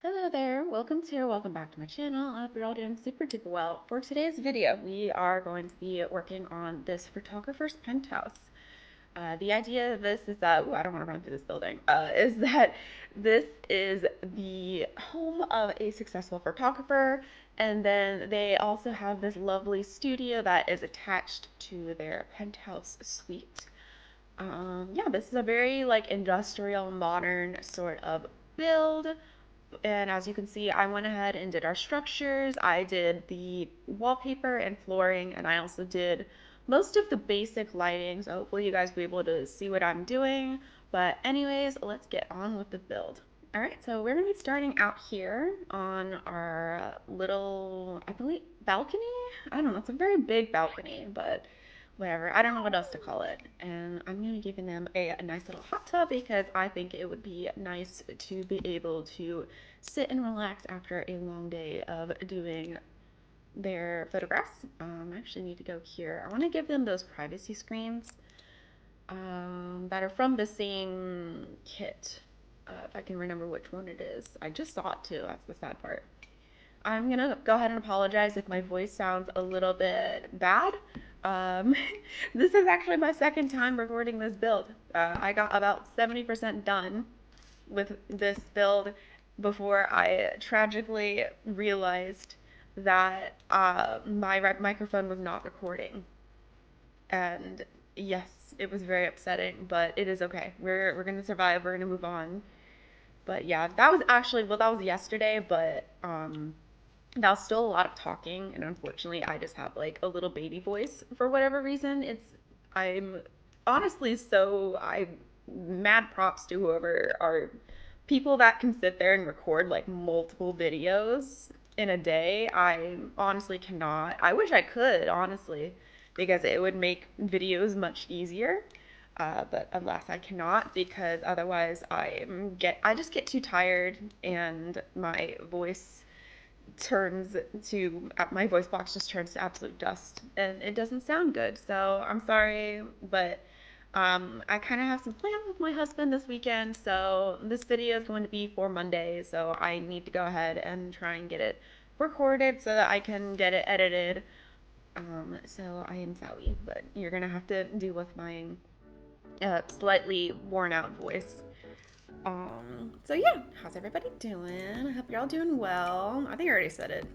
Hello there, welcome back to my channel. I hope you're all doing super duper well. For today's video, we are going to be working on this photographer's penthouse. The idea of this is that, ooh, I don't want to run through this building, is that this is the home of a successful photographer, and then they also have this lovely studio that is attached to their penthouse suite. Yeah, this is a very like industrial modern sort of build, and as you can see, I went ahead and did our structures. I did the wallpaper and flooring, and I also did most of the basic lighting. So hopefully you guys will be able to see what I'm doing. But anyways, let's get on with the build. All right, so we're gonna be starting out here on our little, I believe, balcony. I don't know, it's a very big balcony, but whatever. I don't know what else to call it. And I'm gonna be giving them a nice little hot tub because I think it would be nice to be able to sit and relax after a long day of doing their photographs. I actually need to go here. I want to give them those privacy screens that are from the same kit. If I can remember which one it is. I just saw it too. That's the sad part. I'm gonna go ahead and apologize if my voice sounds a little bit bad. Um, this is actually my second time recording this build. I got about 70% done with this build before I tragically realized that my microphone was not recording. And yes, it was very upsetting, but it is okay. We're gonna survive. We're gonna move on. But yeah, that was actually, well, that was yesterday, but that was still a lot of talking, and unfortunately I just have like a little baby voice for whatever reason. I'm honestly, so I mad props to whoever are people that can sit there and record like multiple videos in a day. I honestly cannot. I wish I could, honestly, because it would make videos much easier. But alas, I cannot because otherwise I just get too tired and my voice box just turns to absolute dust and it doesn't sound good. So I'm sorry, but I kind of have some plans with my husband this weekend. So this video is going to be for Monday. So I need to go ahead and try and get it recorded so that I can get it edited. So I am sorry, but you're gonna have to deal with my slightly worn out voice. So yeah, how's everybody doing? I hope you're all doing well. I think I already said it.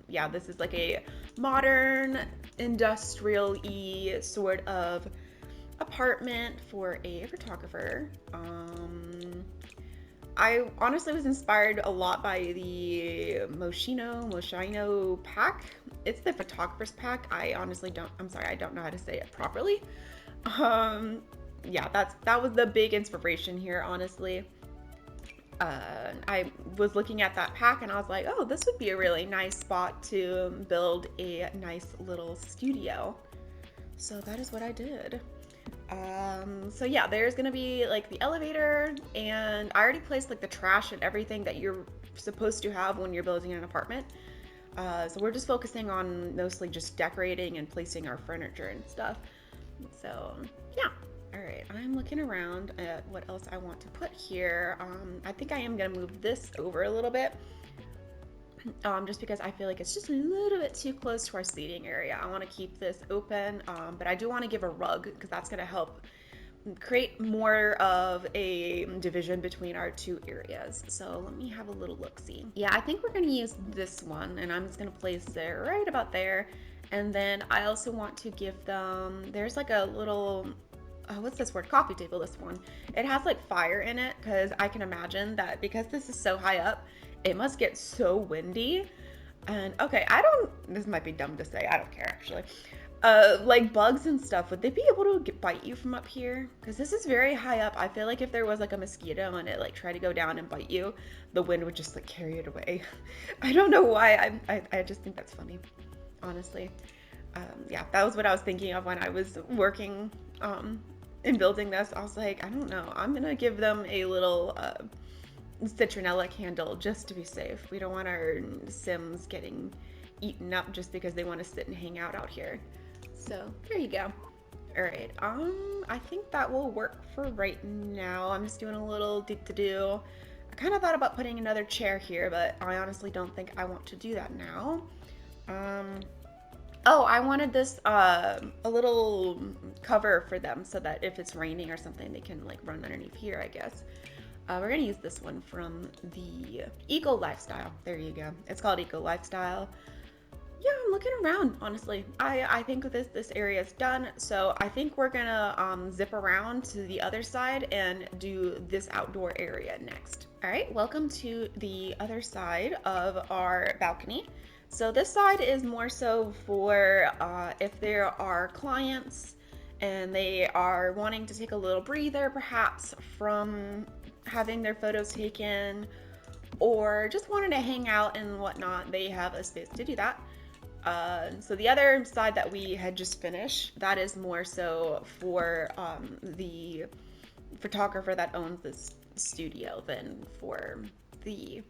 Yeah, this is like a modern, industrial-y sort of apartment for a photographer. I honestly was inspired a lot by the Moschino pack. It's the photographer's pack. I'm sorry, I don't know how to say it properly. Um, yeah, that was the big inspiration here, honestly. I was looking at that pack and I was like, oh, this would be a really nice spot to build a nice little studio. So that is what I did. So yeah, there's gonna be like the elevator, and I already placed like the trash and everything that you're supposed to have when you're building an apartment. So we're just focusing on mostly just decorating and placing our furniture and stuff. So yeah. All right, I'm looking around at what else I want to put here. I think I am gonna move this over a little bit, just because I feel like it's just a little bit too close to our seating area. I want to keep this open, but I do want to give a rug because that's gonna help create more of a division between our two areas. So let me have a little look-see. Yeah, I think we're gonna use this one, and I'm just gonna place it right about there. And then I also want to give them, there's like a little, what's this word? Coffee table, this one. It has like fire in it because I can imagine that because this is so high up, it must get so windy. And okay, this might be dumb to say, I don't care actually. Like bugs and stuff, would they be able to bite you from up here? Because this is very high up. I feel like if there was like a mosquito and it like tried to go down and bite you, the wind would just like carry it away. I don't know why. I just think that's funny, honestly. Yeah, that was what I was thinking of when I was working in building this. I was like, I don't know. I'm gonna give them a little citronella candle just to be safe. We don't want our Sims getting eaten up just because they want to sit and hang out here. So there you go. All right, I think that will work for right now. I'm just doing a little do-to-do. I kind of thought about putting another chair here, but I honestly don't think I want to do that now. Um, oh, I wanted this a little cover for them so that if it's raining or something, they can like run underneath here, I guess. We're gonna use this one from the Eco Lifestyle. There you go. It's called Eco Lifestyle. Yeah, I'm looking around, honestly. I think this area is done, so I think we're gonna zip around to the other side and do this outdoor area next. All right, welcome to the other side of our balcony. So this side is more so for if there are clients and they are wanting to take a little breather perhaps from having their photos taken or just wanting to hang out and whatnot, they have a space to do that. So the other side that we had just finished, that is more so for the photographer that owns this studio than for the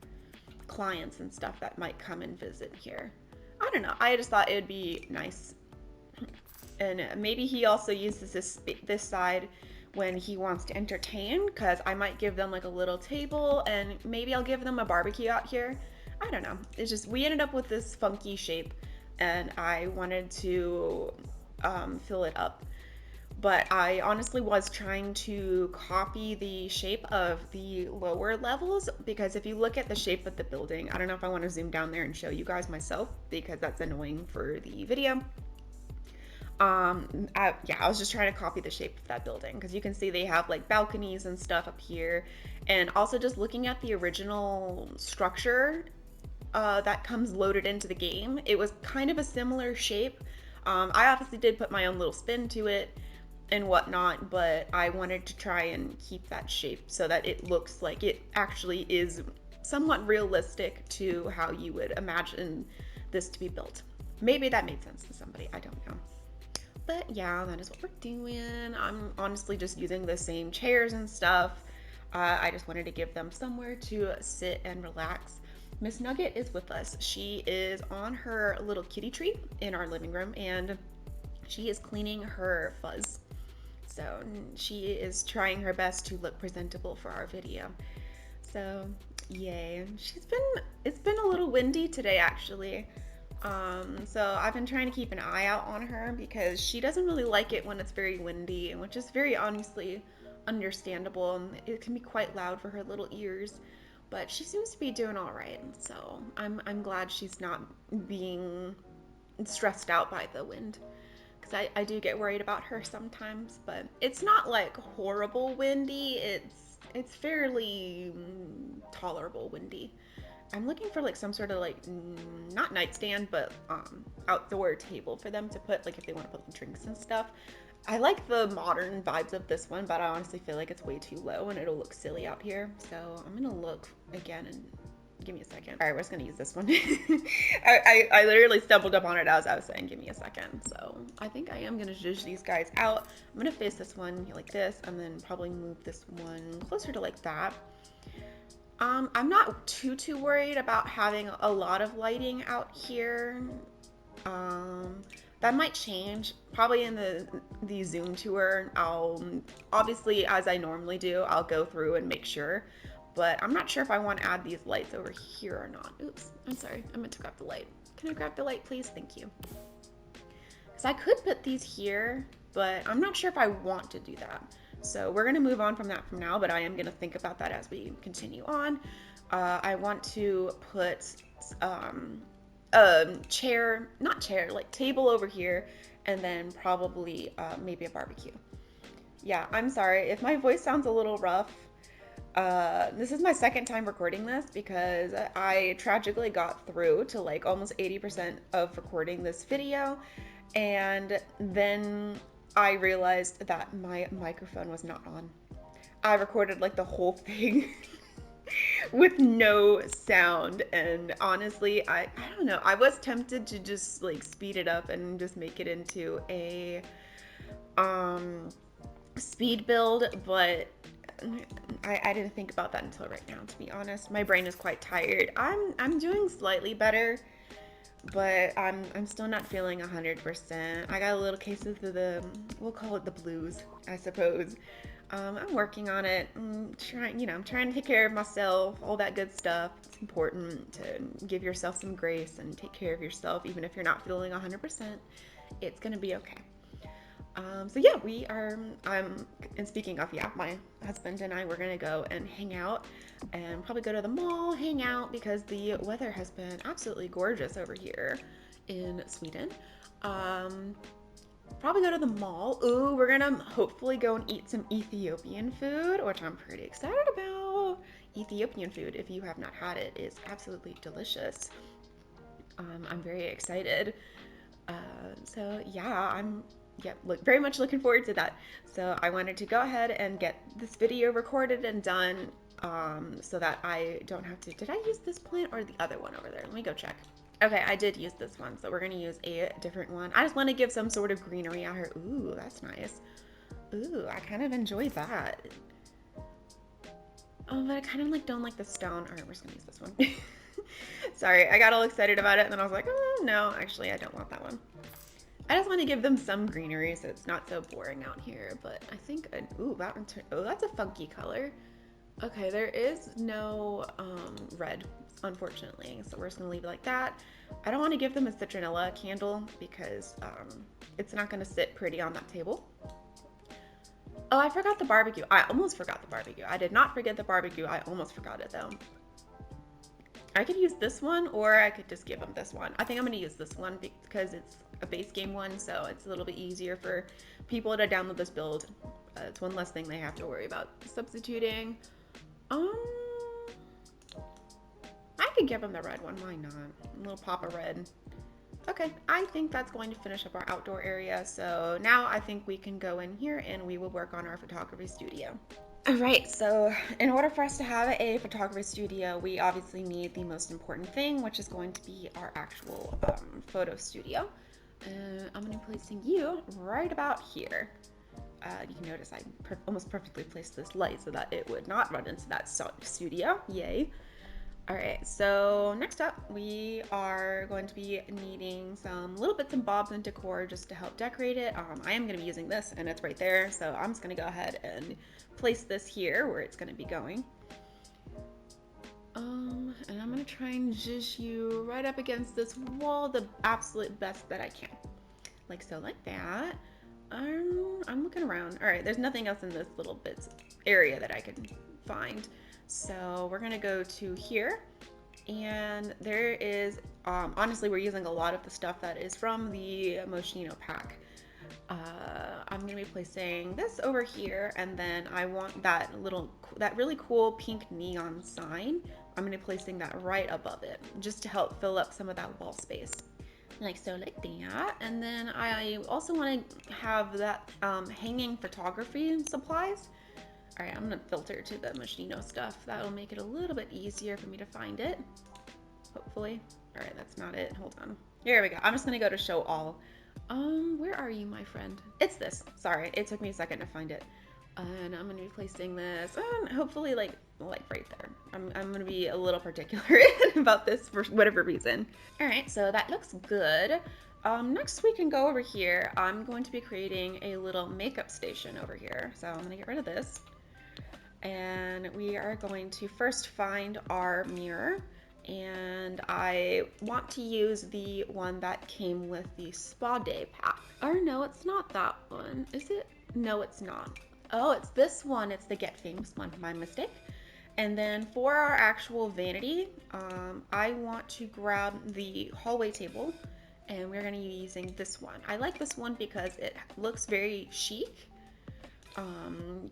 clients and stuff that might come and visit here. I don't know. I just thought it would be nice. And maybe he also uses this side when he wants to entertain, because I might give them like a little table and maybe I'll give them a barbecue out here. I don't know. It's just, we ended up with this funky shape and I wanted to fill it up. But I honestly was trying to copy the shape of the lower levels, because if you look at the shape of the building, I don't know if I want to zoom down there and show you guys myself because that's annoying for the video. Yeah, I was just trying to copy the shape of that building because you can see they have like balconies and stuff up here, and also just looking at the original structure that comes loaded into the game, it was kind of a similar shape. I obviously did put my own little spin to it and whatnot, but I wanted to try and keep that shape so that it looks like it actually is somewhat realistic to how you would imagine this to be built. Maybe that made sense to somebody, I don't know. But yeah, that is what we're doing. I'm honestly just using the same chairs and stuff. I just wanted to give them somewhere to sit and relax. Miss Nugget is with us. She is on her little kitty tree in our living room and she is cleaning her fuzz. So she is trying her best to look presentable for our video. So yay. It's been a little windy today actually. So I've been trying to keep an eye out on her because she doesn't really like it when it's very windy, and which is very honestly understandable. It can be quite loud for her little ears, but she seems to be doing all right. So I'm glad she's not being stressed out by the wind, because I do get worried about her sometimes, but it's not like horrible windy. It's fairly tolerable windy. I'm looking for like some sort of like not nightstand, but outdoor table for them to put, like if they want to put drinks and stuff. I like the modern vibes of this one, but I honestly feel like it's way too low and it'll look silly out here. So I'm gonna look again and give me a second. All right, we're just gonna use this one. I literally stumbled up on it as I was saying, give me a second. So I think I am gonna dish these guys out. I'm gonna face this one like this and then probably move this one closer to like that. I'm not too worried about having a lot of lighting out here. That might change probably in the Zoom tour. I'll obviously, as I normally do, I'll go through and make sure, but I'm not sure if I want to add these lights over here or not. Oops, I'm sorry, I meant to grab the light. Can I grab the light, please? Thank you. Because I could put these here, but I'm not sure if I want to do that. So we're going to move on from that from now, but I am going to think about that as we continue on. I want to put chair, not chair, like table over here, and then probably maybe a barbecue. Yeah, I'm sorry if my voice sounds a little rough. This is my second time recording this because I tragically got through to like almost 80% of recording this video, and then I realized that my microphone was not on. I recorded like the whole thing with no sound, and honestly, I don't know. I was tempted to just like speed it up and just make it into a speed build, but I didn't think about that until right now, to be honest. My brain is quite tired. I'm doing slightly better, but I'm still not feeling 100%. I got a little case of the we'll call it the blues, I suppose. I'm working on it. I'm trying to take care of myself, all that good stuff. It's important to give yourself some grace and take care of yourself, even if you're not feeling 100%. It's gonna be okay. So yeah, we are. And speaking of, yeah, my husband and I, we're gonna go and hang out, and probably go to the mall, hang out because the weather has been absolutely gorgeous over here in Sweden. Um, Probably go to the mall. Ooh, we're gonna hopefully go and eat some Ethiopian food, which I'm pretty excited about. Ethiopian food, if you have not had it, is absolutely delicious. I'm very excited. So yeah, very much looking forward to that. So I wanted to go ahead and get this video recorded and done, so that I don't have to. Did I use this plant or the other one over there? Let me go check. Okay, I did use this one, so we're gonna use a different one. I just want to give some sort of greenery out here. Ooh, that's nice. Ooh, I kind of enjoy that. Oh, but I kind of like don't like the stone. All right, we're just gonna use this one. Sorry, I got all excited about it, and then I was like, oh no, actually, I don't want that one. I just want to give them some greenery so it's not so boring out here. But I think, ooh, that one oh, that's a funky color. Okay, there is no red, unfortunately, so we're just gonna leave it like that. I don't want to give them a citronella candle because it's not gonna sit pretty on that table. Oh, I forgot the barbecue. I almost forgot the barbecue. I did not forget the barbecue. I almost forgot it though. I could use this one, or I could just give them this one. I think I'm gonna use this one because it's a base game one, so it's a little bit easier for people to download this build. It's one less thing they have to worry about substituting. I could give them the red one. Why not? A little pop of red. Okay, I think that's going to finish up our outdoor area. So now I think we can go in here and we will work on our photography studio. All right, so in order for us to have a photography studio, we obviously need the most important thing, which is going to be our actual photo studio. I'm going to be placing you right about here. You can notice I almost perfectly placed this light so that it would not run into that studio. Yay. All right, so next up, we are going to be needing some little bits and bobs and decor just to help decorate it. I am going to be using this, and it's right there, so I'm just going to go ahead and place this here where it's going to be going. And I'm going to try and zhuzh you right up against this wall the absolute best that I can. Like so, like that. I'm looking around. All right, there's nothing else in this little bits area that I can find. So we're gonna go to here, and there is, honestly, we're using a lot of the stuff that is from the Moschino pack. I'm gonna be placing this over here, and then I want that really cool pink neon sign. I'm gonna be placing that right above it, just to help fill up some of that wall space. Like so, like that. And then I also want to have that hanging photography supplies. All right, I'm gonna filter to the Moschino stuff. That'll make it a little bit easier for me to find it, hopefully. All right, that's not it. Hold on. Here we go. I'm just gonna go to show all. Where are you, my friend? It's this. Sorry, it took me a second to find it. And I'm gonna be placing this, hopefully like right there. I'm gonna be a little particular about this for whatever reason. All right, so that looks good. Next we can go over here. I'm going to be creating a little makeup station over here. So I'm gonna get rid of this. And we are going to first find our mirror. And I want to use the one that came with the spa day pack. Or no, it's not that one. Is it? No, it's not. Oh, it's this one. It's the Get Famous one. My mistake. And then for our actual vanity, I want to grab the hallway table, and we're going to be using this one. I like this one because it looks very chic, and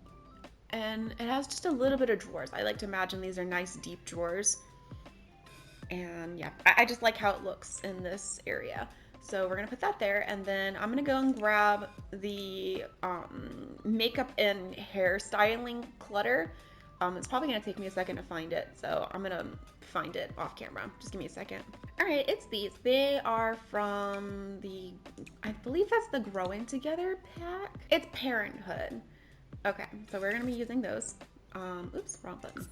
it has just a little bit of drawers. I like to imagine these are nice deep drawers. And yeah, I just like how it looks in this area. So we're gonna put that there, and then I'm gonna go and grab the makeup and hair styling clutter. It's probably gonna take me a second to find it, so I'm gonna find it off camera. Just give me a second. All right, it's these. They are from the, I believe that's the Growing Together pack. It's Parenthood. Okay, so we're gonna be using those. Oops, wrong button.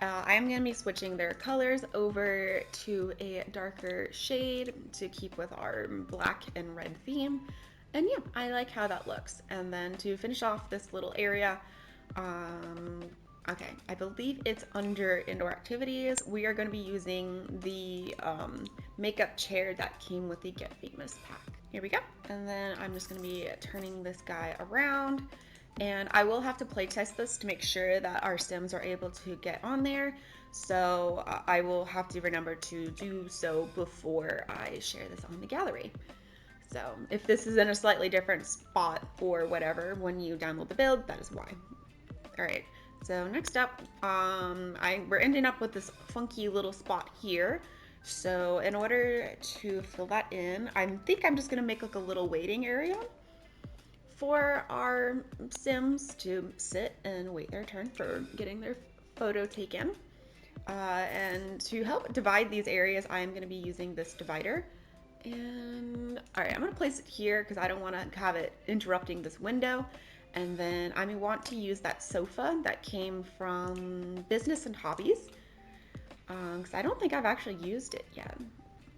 I am going to be switching their colors over to a darker shade to keep with our black and red theme. And yeah, I like how that looks. And then to finish off this little area, okay, I believe it's under indoor activities. We are going to be using the makeup chair that came with the Get Famous pack. Here we go. And then I'm just going to be turning this guy around. And I will have to play test this to make sure that our Sims are able to get on there. So I will have to remember to do so before I share this on the gallery. So if this is in a slightly different spot or whatever when you download the build, that is why. All right, so next up, we're ending up with this funky little spot here. So in order to fill that in, I think I'm just gonna make like a little waiting area for our Sims to sit and wait their turn for getting their photo taken. And to help divide these areas, I'm gonna be using this divider. And all right, I'm gonna place it here because I don't want to have it interrupting this window. And then I want to use that sofa that came from Business and Hobbies because I don't think I've actually used it yet.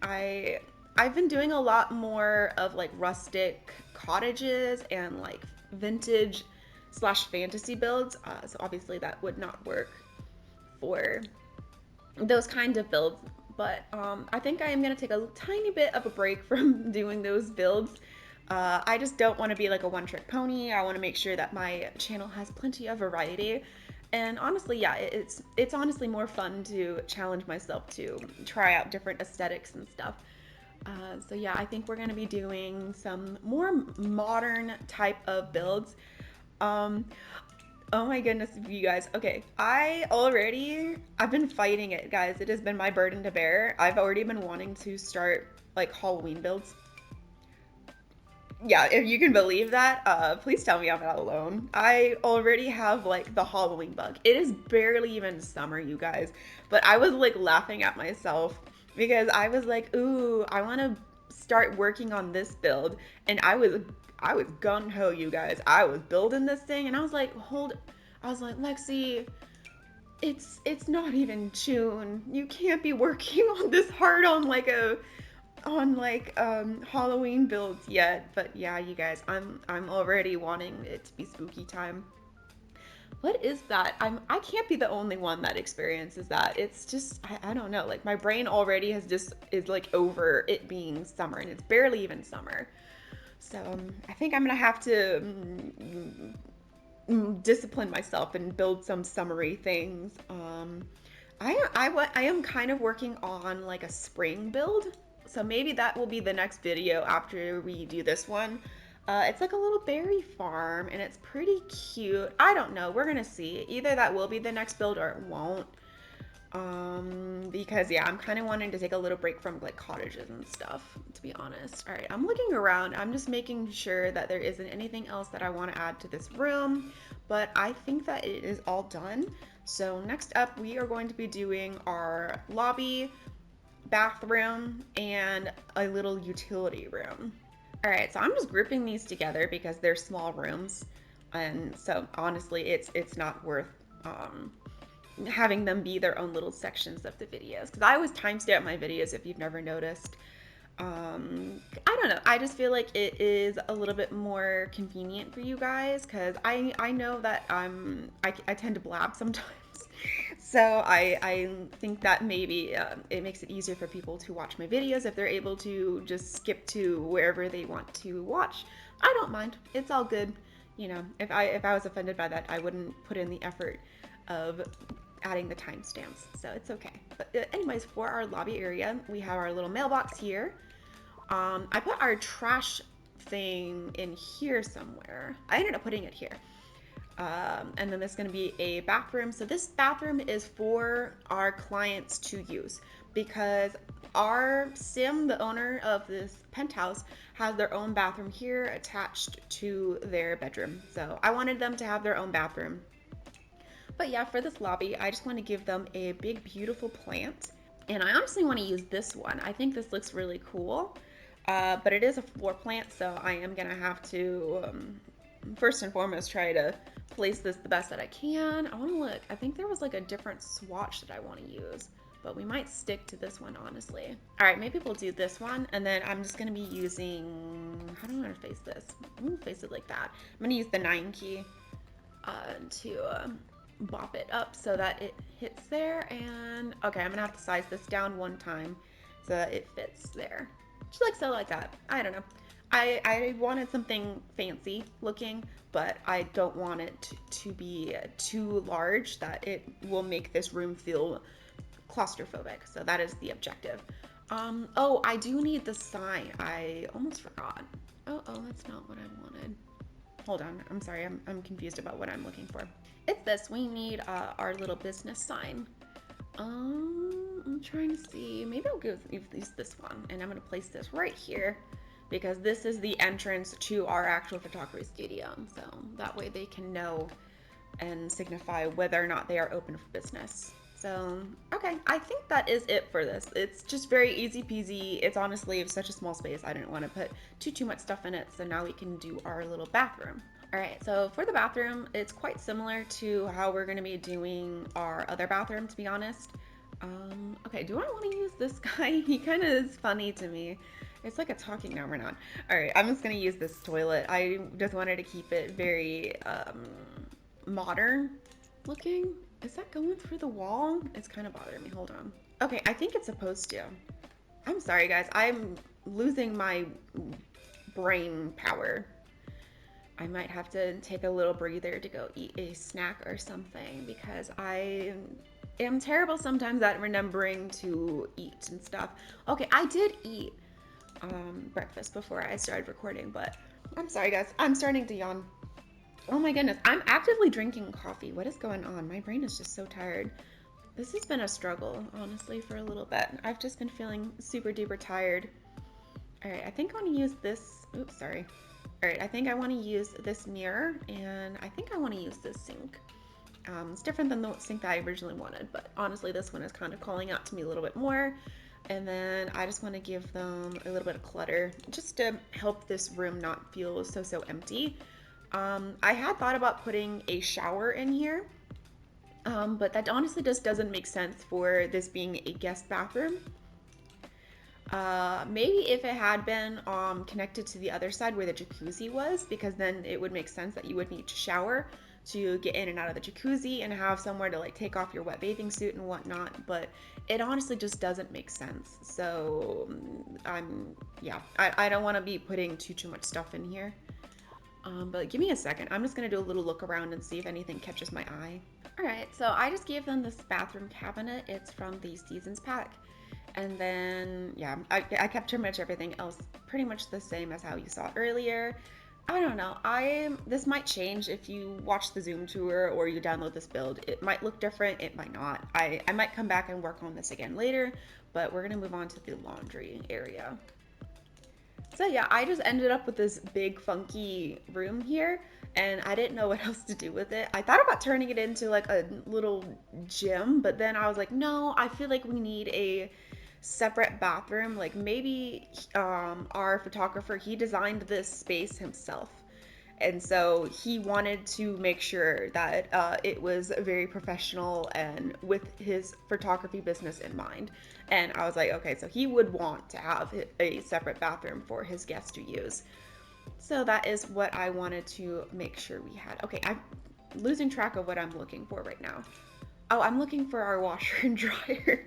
I've been doing a lot more of like rustic cottages and like vintage slash fantasy builds. So obviously that would not work for those kinds of builds. But I think I am going to take a tiny bit of a break from doing those builds. I just don't want to be like a one-trick pony. I want to make sure that my channel has plenty of variety. And honestly, yeah, it's honestly more fun to challenge myself to try out different aesthetics and stuff. So yeah, I think we're going to be doing some more modern type of builds. Oh my goodness, you guys. Okay, I've been fighting it, guys. It has been my burden to bear. I've already been wanting to start like Halloween builds. Yeah, if you can believe that, please tell me I'm not alone. I already have like the Halloween bug. It is barely even summer, you guys. But I was like laughing at myself because I was like, ooh, I want to start working on this build. And I was gung ho, you guys. I was building this thing and I was like, Lexi, it's not even June. You can't be working on this hard on like Halloween builds yet. But yeah, you guys, I'm already wanting it to be spooky time. What is that? I can't be the only one that experiences that. It's just I don't know. Like my brain already is like over it being summer and it's barely even summer. So I think I'm gonna have to discipline myself and build some summery things. I am kind of working on like a spring build, so maybe that will be the next video after we do this one. It's like a little berry farm and it's pretty cute. I don't know, we're gonna see. Either that will be the next build or it won't. Because yeah, I'm kind of wanting to take a little break from like cottages and stuff, to be honest. All right, I'm looking around. I'm just making sure that there isn't anything else that I want to add to this room, but I think that it is all done. So next up, we are going to be doing our lobby, bathroom, and a little utility room. All right, so I'm just grouping these together because they're small rooms, and so honestly, it's not worth having them be their own little sections of the videos, because I always timestamp my videos if you've never noticed. I don't know, I just feel like it is a little bit more convenient for you guys because I know that I tend to blab sometimes. So I think that maybe it makes it easier for people to watch my videos if they're able to just skip to wherever they want to watch. I don't mind, it's all good. You know, if I was offended by that, I wouldn't put in the effort of adding the timestamps, so it's okay. But anyways, for our lobby area, we have our little mailbox here. I put our trash thing in here somewhere. I ended up putting it here. And then there's going to be a bathroom. So this bathroom is for our clients to use because our sim, the owner of this penthouse, has their own bathroom here attached to their bedroom. So I wanted them to have their own bathroom. But yeah, for this lobby, I just want to give them a big, beautiful plant. And I honestly want to use this one. I think this looks really cool. But it is a floor plant, so I am going to have to, first and foremost, try to place this the best that I can. I want to look. I think there was like a different swatch that I want to use. but we might stick to this one, honestly. All right, maybe we'll do this one, and then I'm just gonna be using, how do I want to face this? I'm gonna face it like that. I'm gonna use the 9 key to bop it up so that it hits there. And okay, I'm gonna have to size this down one time so that it fits there. Just like so, like that. I don't know. I wanted something fancy looking, but I don't want it to be too large that it will make this room feel claustrophobic. So that is the objective. Oh, I do need the sign. I almost forgot. Oh, that's not what I wanted. Hold on. I'm sorry. I'm confused about what I'm looking for. It's this. We need our little business sign. I'm trying to see. Maybe I'll use this one, and I'm gonna place this right here because this is the entrance to our actual photography studio. So that way they can know and signify whether or not they are open for business. So, okay, I think that is it for this. It's just very easy peasy. It's honestly such a small space. I didn't want to put too much stuff in it. So now we can do our little bathroom. All right, so for the bathroom, it's quite similar to how we're going to be doing our other bathroom, to be honest. Okay, do I want to use this guy? He kind of is funny to me. It's like a talking, no, we're not. All right, I'm just going to use this toilet. I just wanted to keep it very modern looking. Is that going through the wall? It's kind of bothering me. Hold on. Okay, I think it's supposed to. I'm sorry, guys. I'm losing my brain power. I might have to take a little breather to go eat a snack or something because I am terrible sometimes at remembering to eat and stuff. Okay, I did eat breakfast before I started recording, but I'm sorry, guys. I'm starting to yawn. Oh my goodness, I'm actively drinking coffee. What is going on? My brain is just so tired. This has been a struggle, honestly, for a little bit. I've just been feeling super duper tired. All right, I think I want to use this. Oops, sorry. All right, I think I want to use this mirror, and I think I want to use this sink. It's different than the sink that I originally wanted, but honestly, this one is kind of calling out to me a little bit more. And then I just want to give them a little bit of clutter just to help this room not feel so empty. I had thought about putting a shower in here, but that honestly just doesn't make sense for this being a guest bathroom. Maybe if it had been connected to the other side where the jacuzzi was, because then it would make sense that you would need to shower to get in and out of the jacuzzi and have somewhere to like take off your wet bathing suit and whatnot, but it honestly just doesn't make sense. So I don't want to be putting too much stuff in here. But give me a second. I'm just gonna do a little look around and see if anything catches my eye. All right, so I just gave them this bathroom cabinet. It's from the Seasons pack. And then, yeah, I kept pretty much everything else pretty much the same as how you saw earlier. I don't know. This might change if you watch the Zoom tour or you download this build. It might look different. It might not. I might come back and work on this again later, but we're gonna move on to the laundry area. So yeah, I just ended up with this big funky room here and I didn't know what else to do with it. I thought about turning it into like a little gym, but then I was like, no, I feel like we need a separate bathroom. Like maybe our photographer, he designed this space himself. And so he wanted to make sure that it was very professional and with his photography business in mind. And I was like, okay, so he would want to have a separate bathroom for his guests to use. So that is what I wanted to make sure we had. Okay, I'm losing track of what I'm looking for right now. Oh, I'm looking for our washer and dryer.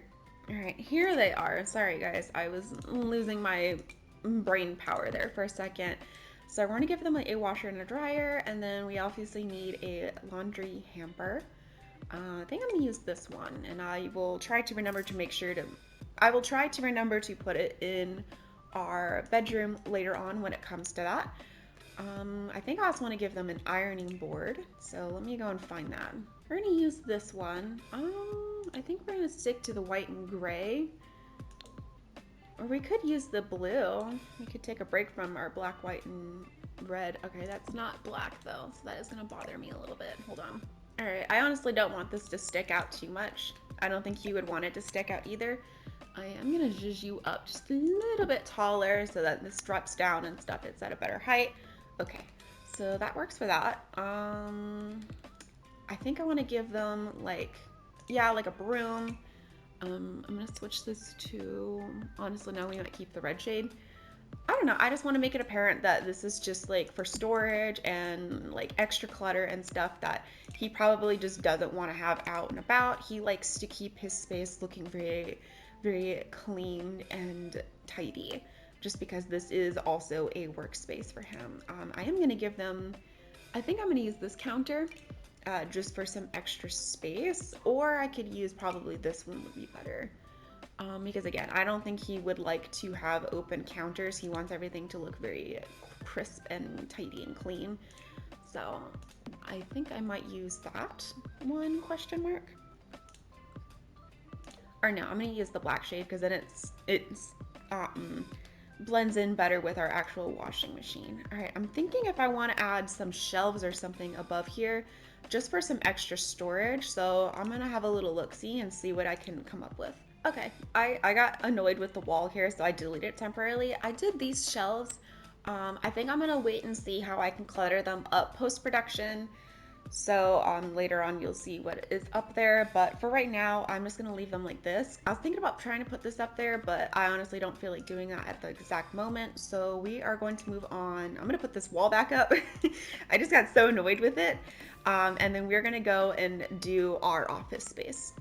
All right, here they are. Sorry, guys. I was losing my brain power there for a second. So we're going to give them a washer and a dryer, and then we obviously need a laundry hamper. I think I'm going to use this one, and I will try to remember to put it in our bedroom later on when it comes to that. I think I also want to give them an ironing board, so let me go and find that. We're going to use this one. I think we're going to stick to the white and gray. Or we could use the blue. We could take a break from our black, white, and red. Okay, that's not black though, so that is gonna bother me a little bit. Hold on. All right, I honestly don't want this to stick out too much. I don't think you would want it to stick out either. I am gonna zhuzh you up just a little bit taller so that this drops down and stuff. It's at a better height. Okay, so that works for that. I think I want to give them like a broom. I'm gonna switch this to, honestly, no, we might keep the red shade. I don't know, I just want to make it apparent that this is just like for storage and like extra clutter and stuff that he probably just doesn't want to have out and about. He likes to keep his space looking very, very clean and tidy, just because this is also a workspace for him. I am going to give them, I think I'm going to use this counter just for some extra space, or I could use probably this one would be better. Because again, I don't think he would like to have open counters. He wants everything to look very crisp and tidy and clean. So I think I might use that one, question mark. Or no, I'm gonna use the black shade because then it's blends in better with our actual washing machine. All right, I'm thinking if I want to add some shelves or something above here just for some extra storage. So I'm gonna have a little look-see and see what I can come up with. Okay, I got annoyed with the wall here, so I deleted it temporarily. I did these shelves. I think I'm gonna wait and see how I can clutter them up post-production. So later on you'll see what is up there, but for right now I'm just gonna leave them like this. I was thinking about trying to put this up there, but I honestly don't feel like doing that at the exact moment. So we are going to move on. I'm gonna put this wall back up. I just got so annoyed with it. And then we're gonna go and do our office space.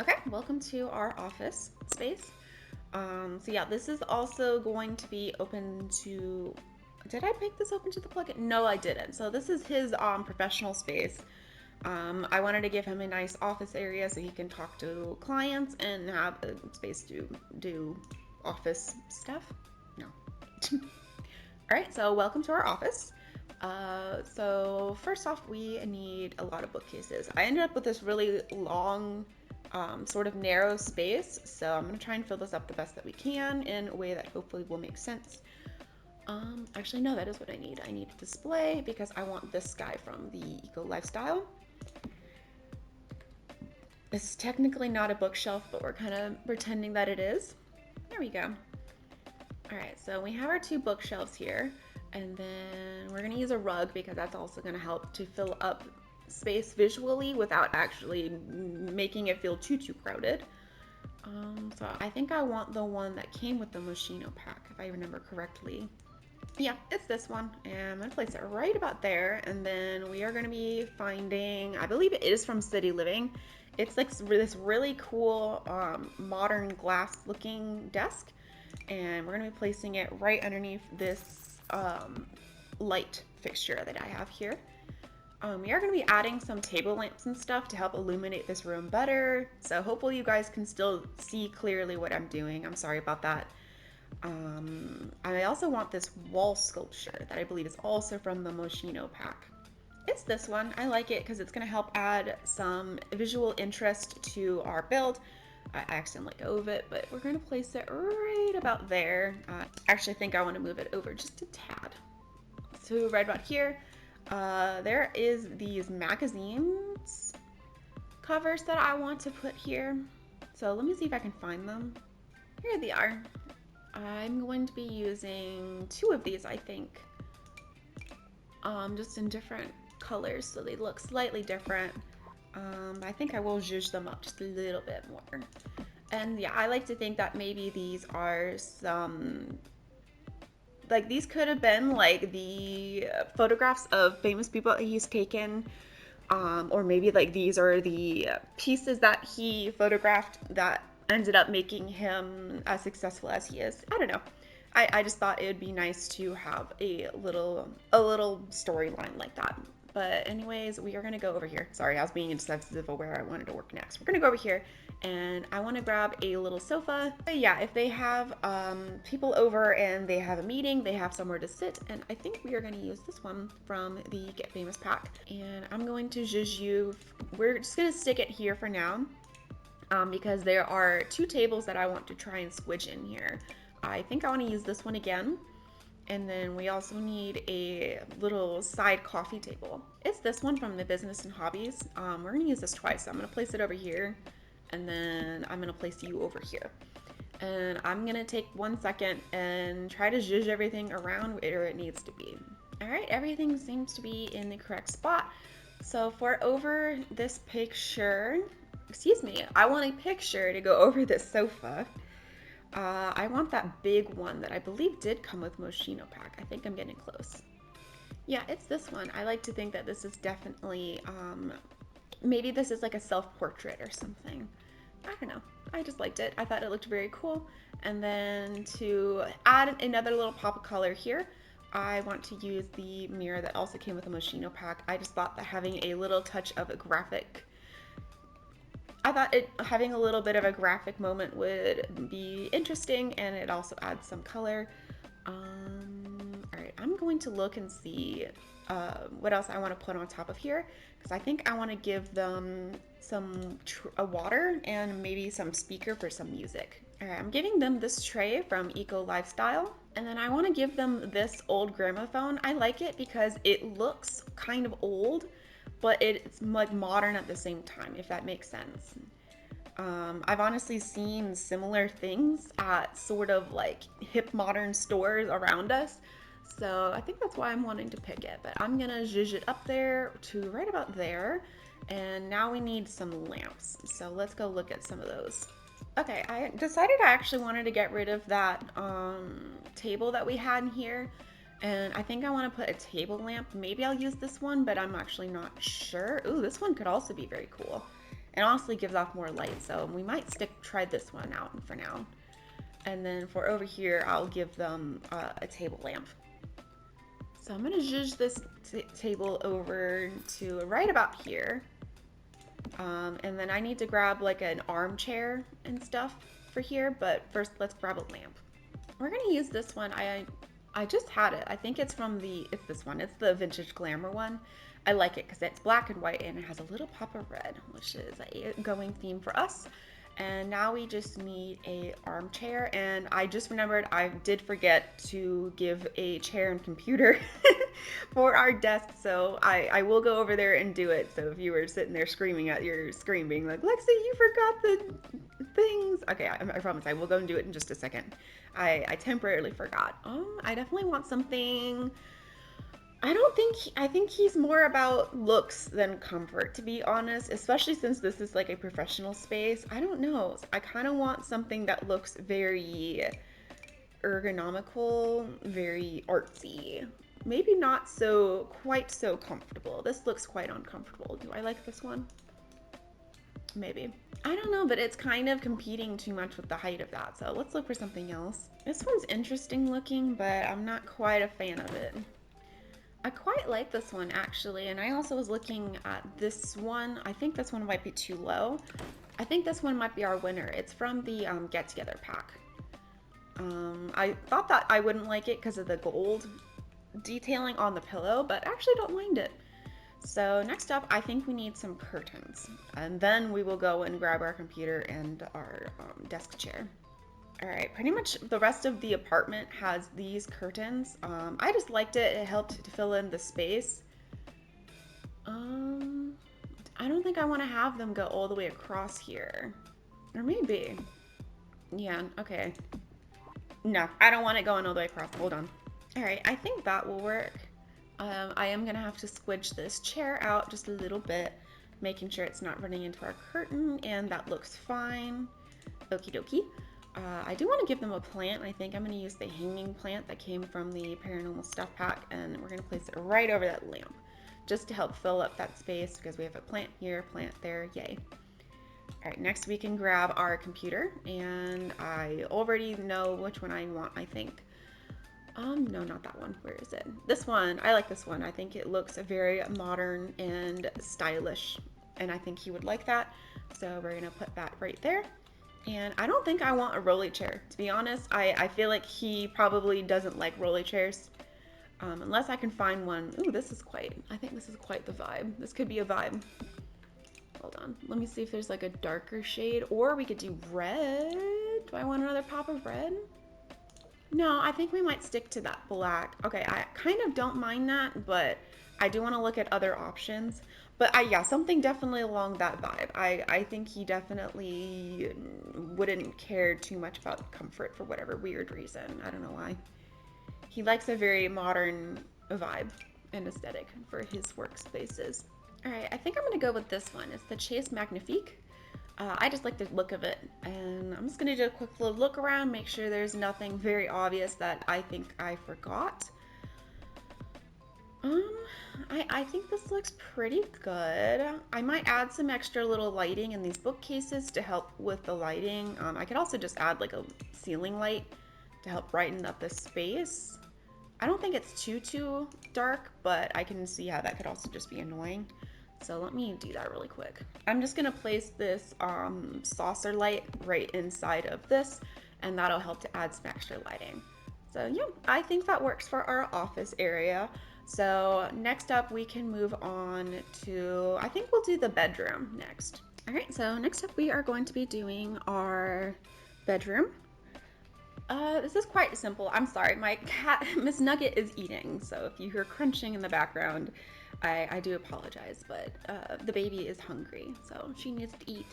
Okay, welcome to our office space. So yeah, this is also going to be open to, did I make this open to the plugin? No, I didn't. So this is his professional space. I wanted to give him a nice office area so he can talk to clients and have a space to do office stuff. No. All right, so welcome to our office. So first off, we need a lot of bookcases. I ended up with this really long, sort of narrow space, so I'm gonna try and fill this up the best that we can in a way that hopefully will make sense. Actually, no, that is what I need. I need a display because I want this guy from the Eco Lifestyle. This is technically not a bookshelf, but we're kind of pretending that it is. There we go. All right, so we have our two bookshelves here, and then we're gonna use a rug because that's also gonna help to fill up space visually without actually making it feel too crowded. So I think I want the one that came with the Moschino pack, if I remember correctly. Yeah, it's this one, and I'm gonna place it right about there, and then we are gonna be finding, I believe it is from City Living. It's like this really cool modern glass looking desk, and we're gonna be placing it right underneath this light fixture that I have here. We are going to be adding some table lamps and stuff to help illuminate this room better. So hopefully you guys can still see clearly what I'm doing. I'm sorry about that. I also want this wall sculpture that I believe is also from the Moschino pack. It's this one. I like it because it's going to help add some visual interest to our build. I accidentally let go of it, but we're going to place it right about there. I actually think I want to move it over just a tad. So right about here. There is these magazines covers that I want to put here. So let me see if I can find them. Here they are. I'm going to be using two of these, I think. Just in different colors, so they look slightly different. I think I will zhuzh them up just a little bit more. And yeah, I like to think that maybe these are some, like these could have been like the photographs of famous people that he's taken, or maybe like these are the pieces that he photographed that ended up making him as successful as he is. I don't know. I just thought it would be nice to have a little storyline like that. But anyways, we are gonna go over here. Sorry, I was being indecisive of where I wanted to work next. We're gonna go over here, and I want to grab a little sofa. But yeah, if they have people over and they have a meeting, they have somewhere to sit, and I think we are going to use this one from the Get Famous pack. And I'm going to zhuzh you. We're just going to stick it here for now, because there are two tables that I want to try and squidge in here. I think I want to use this one again. And then we also need a little side coffee table. It's this one from the Business and Hobbies. We're gonna use this twice. So I'm gonna place it over here, and then I'm gonna place you over here. And I'm gonna take 1 second and try to zhuzh everything around where it needs to be. All right, everything seems to be in the correct spot. So for over this picture, excuse me, I want a picture to go over this sofa. I want that big one that I believe did come with Moschino pack. I think I'm getting close. Yeah, it's this one. I like to think that this is definitely, maybe this is like a self-portrait or something. I don't know. I just liked it. I thought it looked very cool. And then to add another little pop of color here, I want to use the mirror that also came with a Moschino pack. I just thought that having a little touch of a graphic, having a little bit of a graphic moment would be interesting, and it also adds some color. All right, I'm going to look and see what else I want to put on top of here, because I think I want to give them some water and maybe some speaker for some music. All right, I'm giving them this tray from Eco Lifestyle, and then I want to give them this old gramophone. I like it because it looks kind of old, but it's like modern at the same time, if that makes sense. I've honestly seen similar things at sort of like hip modern stores around us. So I think that's why I'm wanting to pick it, but I'm gonna zhuzh it up there to right about there. And now we need some lamps. So let's go look at some of those. Okay, I decided I actually wanted to get rid of that table that we had in here. And I think I want to put a table lamp. Maybe I'll use this one, but I'm actually not sure. Ooh, this one could also be very cool. It honestly gives off more light, so we might try this one out for now. And then for over here, I'll give them a table lamp. So I'm gonna zhuzh this table over to right about here. And then I need to grab like an armchair and stuff for here, but first let's grab a lamp. We're gonna use this one. I just had it. I think it's from it's this one. It's the Vintage Glamour one. I like it because it's black and white and it has a little pop of red, which is a going theme for us. And now we just need a armchair, and I just remembered I did forget to give a chair and computer for our desk, so I will go over there and do it. So if you were sitting there screaming at your screen being like, Lexi, you forgot the things. Okay, I promise I will go and do it in just a second. I temporarily forgot. I definitely want something. I think he's more about looks than comfort, to be honest, especially since this is like a professional space. I don't know. I kind of want something that looks very ergonomical, very artsy. Maybe not quite so comfortable. This looks quite uncomfortable. Do I like this one? Maybe. I don't know, but it's kind of competing too much with the height of that. So let's look for something else. This one's interesting looking, but I'm not quite a fan of it. I quite like this one actually, and I also was looking at this one. I think this one might be too low. I think this one might be our winner. It's from the Get Together pack. I thought that I wouldn't like it because of the gold detailing on the pillow, but actually don't mind it. So next up, I think we need some curtains, and then we will go and grab our computer and our desk chair. All right, pretty much the rest of the apartment has these curtains. I just liked it. It helped to fill in the space. I don't think I want to have them go all the way across here. Or maybe. Yeah, okay. No, I don't want it going all the way across. Hold on. All right, I think that will work. I am going to have to squidge this chair out just a little bit, making sure it's not running into our curtain, and that looks fine. Okie dokie. I do want to give them a plant. I think I'm going to use the hanging plant that came from the Paranormal Stuff pack, and we're going to place it right over that lamp just to help fill up that space because we have a plant here, plant there, yay. All right, next we can grab our computer, and I already know which one I want, I think. No, not that one. Where is it? This one. I like this one. I think it looks very modern and stylish, and I think he would like that. So we're going to put that right there. And I don't think I want a rolly chair, to be honest. I feel like he probably doesn't like rolly chairs. Unless I can find one. Ooh, I think this is quite the vibe. This could be a vibe. Hold on. Let me see if there's like a darker shade. Or we could do red. Do I want another pop of red? No, I think we might stick to that black. Okay, I kind of don't mind that, but I do want to look at other options. But yeah, something definitely along that vibe. I think he definitely wouldn't care too much about comfort for whatever weird reason. I don't know why. He likes a very modern vibe and aesthetic for his workspaces. All right, I think I'm gonna go with this one. It's the Chase Magnifique. I just like the look of it, and I'm just gonna do a quick little look around, make sure there's nothing very obvious that I think I forgot. Um, I think this looks pretty good. I might add some extra little lighting in these bookcases to help with the lighting. I could also just add like a ceiling light to help brighten up the space. I don't think it's too dark, but I can see how that could also just be annoying. So let me do that really quick. I'm just gonna place this saucer light right inside of this, and that'll help to add some extra lighting. So yeah, I think that works for our office area. So next up we can move on to, I think we'll do the bedroom next. All right, so next up we are going to be doing our bedroom. This is quite simple. I'm sorry, my cat, Miss Nugget, is eating, so if you hear crunching in the background, I do apologize, but the baby is hungry, so she needs to eat.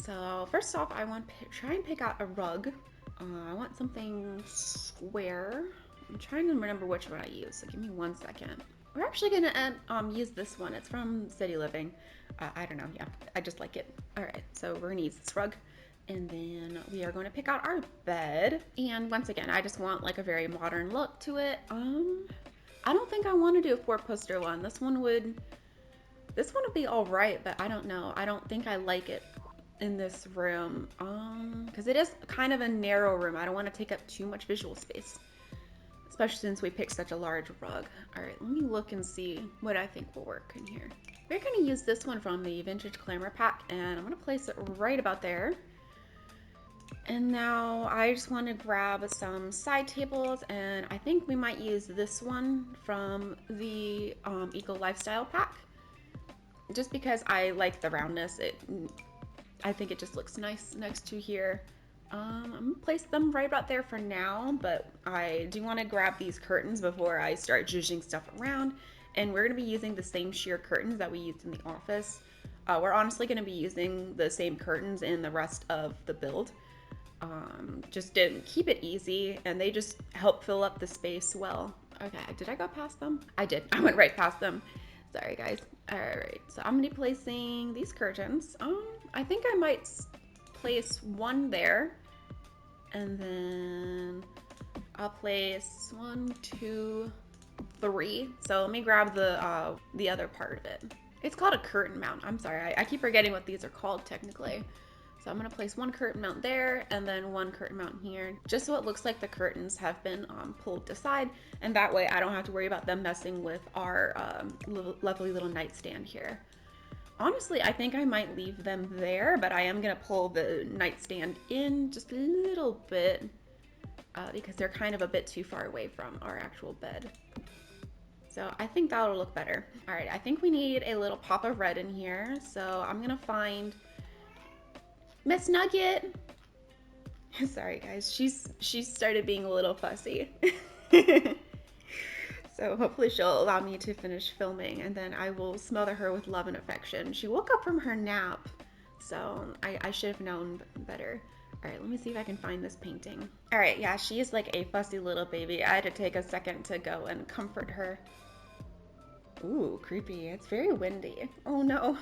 So first off, I want to try and pick out a rug. I want something square. I'm trying to remember which one I use, so give me 1 second. We're actually gonna use this one. It's from City Living. I don't know, yeah, I just like it. All right, so we're gonna use this rug. And then we are going to pick out our bed. And once again, I just want like a very modern look to it. I don't think I want to do a 4-poster one. This one would be all right, but I don't know. I don't think I like it in this room. Because it is kind of a narrow room. I don't want to take up too much visual space, especially since we picked such a large rug. All right, let me look and see what I think will work in here. We're going to use this one from the Vintage Glamour pack, and I'm going to place it right about there. And now I just want to grab some side tables, and I think we might use this one from the Eco Lifestyle pack, just because I like the roundness. I think it just looks nice next to here. I'm gonna place them right about there for now, but I do want to grab these curtains before I start zhuzhing stuff around, and we're going to be using the same sheer curtains that we used in the office. We're honestly going to be using the same curtains in the rest of the build. Just to keep it easy, and they just help fill up the space well. Okay, did I go past them? I did. I went right past them. Sorry, guys. All right, so I'm gonna be placing these curtains. I think I might place one there, and then I'll place 1, 2, 3. So let me grab the other part of it. It's called a curtain mount. I'm sorry, I keep forgetting what these are called technically. So I'm gonna place one curtain mount there and then one curtain mount here, just so it looks like the curtains have been pulled aside, and that way I don't have to worry about them messing with our lovely little nightstand here. Honestly, I think I might leave them there, but I am gonna pull the nightstand in just a little bit because they're kind of a bit too far away from our actual bed. So I think that'll look better. All right, I think we need a little pop of red in here. So I'm gonna find Miss Nugget. Sorry guys, she's started being a little fussy. So hopefully she'll allow me to finish filming, and then I will smother her with love and affection. She woke up from her nap, so I should have known better. All right, let me see if I can find this painting. All right, yeah, she is like a fussy little baby. I had to take a second to go and comfort her. Ooh, creepy. It's very windy. Oh no.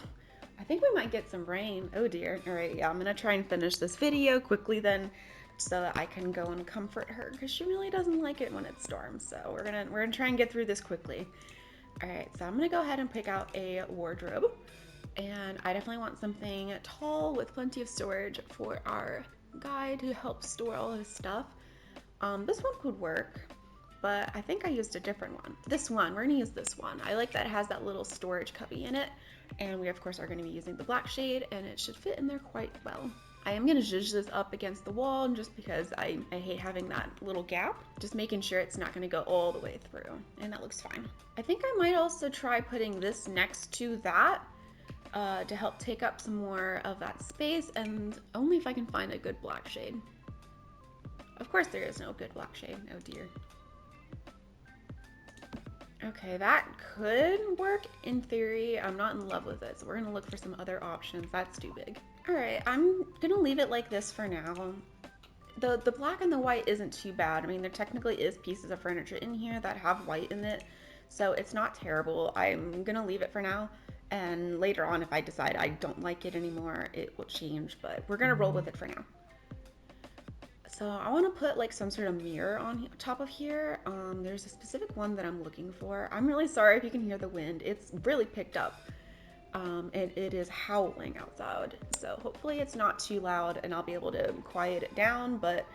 I think we might get some rain. Oh dear. All right, yeah, I'm gonna try and finish this video quickly then, so that I can go and comfort her, because she really doesn't like it when it storms. So we're gonna try and get through this quickly. All right, so I'm gonna go ahead and pick out a wardrobe, and I definitely want something tall with plenty of storage for our guy to help store all his stuff. This one could work, but I think I used a different one. This one, we're gonna use this one. I like that it has that little storage cubby in it. And we of course are gonna be using the black shade, and it should fit in there quite well. I am gonna zhuzh this up against the wall just because I hate having that little gap. Just making sure it's not gonna go all the way through, and that looks fine. I think I might also try putting this next to that to help take up some more of that space, and only if I can find a good black shade. Of course there is no good black shade, oh dear. Okay, that could work in theory. I'm not in love with it, so we're gonna look for some other options. That's too big. All right, I'm gonna leave it like this for now. The black and the white isn't too bad. I mean, there technically is pieces of furniture in here that have white in it, so it's not terrible. I'm gonna leave it for now. And later on, if I decide I don't like it anymore, it will change, but we're gonna roll with it for now. So I want to put like some sort of mirror on top of here. There's a specific one that I'm looking for. I'm really sorry if you can hear the wind. It's really picked up. And it is howling outside. So hopefully it's not too loud and I'll be able to quiet it down, but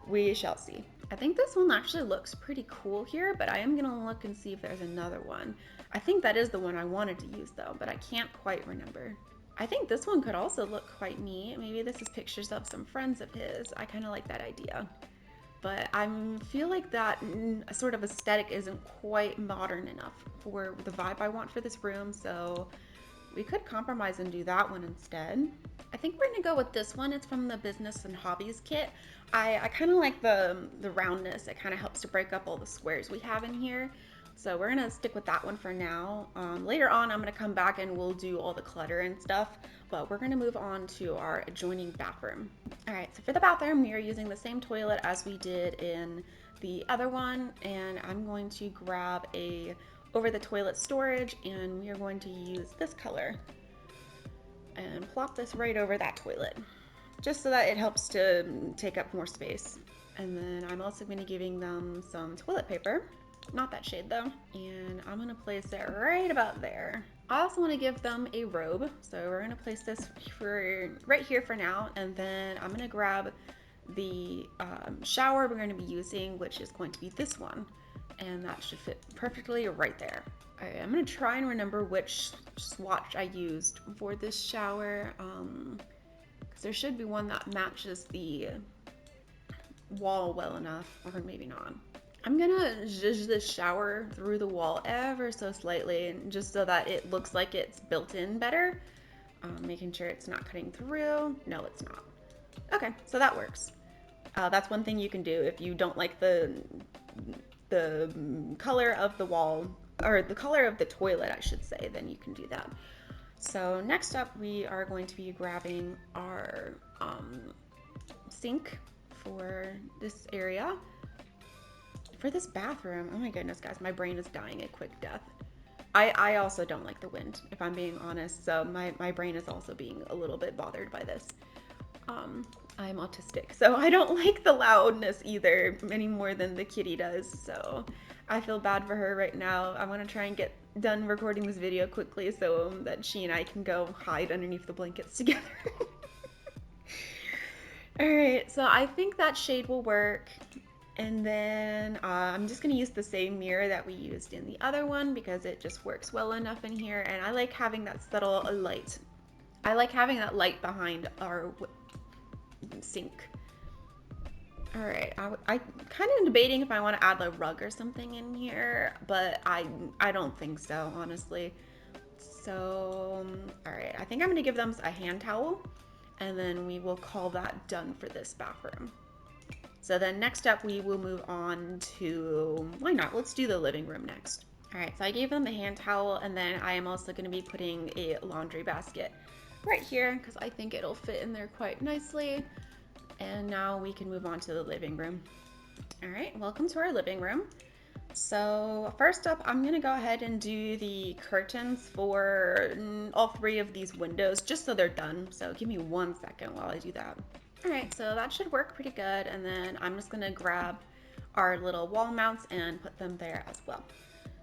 we shall see. I think this one actually looks pretty cool here, but I am gonna look and see if there's another one. I think that is the one I wanted to use though, but I can't quite remember. I think this one could also look quite neat. Maybe this is pictures of some friends of his. I kind of like that idea. But I feel like that sort of aesthetic isn't quite modern enough for the vibe I want for this room, so we could compromise and do that one instead. I think we're gonna go with this one. It's from the Business and Hobbies kit. I kind of like the roundness. It kind of helps to break up all the squares we have in here. So we're gonna stick with that one for now. Later on, I'm gonna come back and we'll do all the clutter and stuff, but we're gonna move on to our adjoining bathroom. All right, so for the bathroom, we are using the same toilet as we did in the other one, and I'm going to grab a over the toilet storage, and we are going to use this color and plop this right over that toilet, just so that it helps to take up more space. And then I'm also gonna be giving them some toilet paper. Not that shade though. And I'm gonna place it right about there. I also wanna give them a robe. So we're gonna place this for right here for now. And then I'm gonna grab the shower we're gonna be using, which is going to be this one. And that should fit perfectly right there. All right, I'm gonna try and remember which swatch I used for this shower. Because there should be one that matches the wall well enough, or maybe not. I'm gonna zhuzh this shower through the wall ever so slightly, just so that it looks like it's built in better. Making sure it's not cutting through. No, it's not. Okay, so that works. That's one thing you can do if you don't like the color of the wall, or the color of the toilet, I should say, then you can do that. So next up, we are going to be grabbing our sink for this area. For this bathroom, oh my goodness, guys, my brain is dying a quick death. I also don't like the wind, if I'm being honest, so my brain is also being a little bit bothered by this. I'm autistic, so I don't like the loudness either, any more than the kitty does, so I feel bad for her right now. I want to try and get done recording this video quickly so that she and I can go hide underneath the blankets together. Alright, so I think that shade will work. And then I'm just gonna use the same mirror that we used in the other one because it just works well enough in here, and I like having that subtle light. I like having that light behind our sink. All right, I kind of debating if I want to add a rug or something in here, but I don't think so, honestly. So, all right, I think I'm gonna give them a hand towel, and then we will call that done for this bathroom. So then next up, we will move on to, why not? Let's do the living room next. All right, so I gave them the hand towel, and then I am also gonna be putting a laundry basket right here because I think it'll fit in there quite nicely. And now we can move on to the living room. All right, welcome to our living room. So first up, I'm gonna go ahead and do the curtains for all three of these windows, just so they're done. So give me 1 second while I do that. All right, so that should work pretty good. And then I'm just gonna grab our little wall mounts and put them there as well.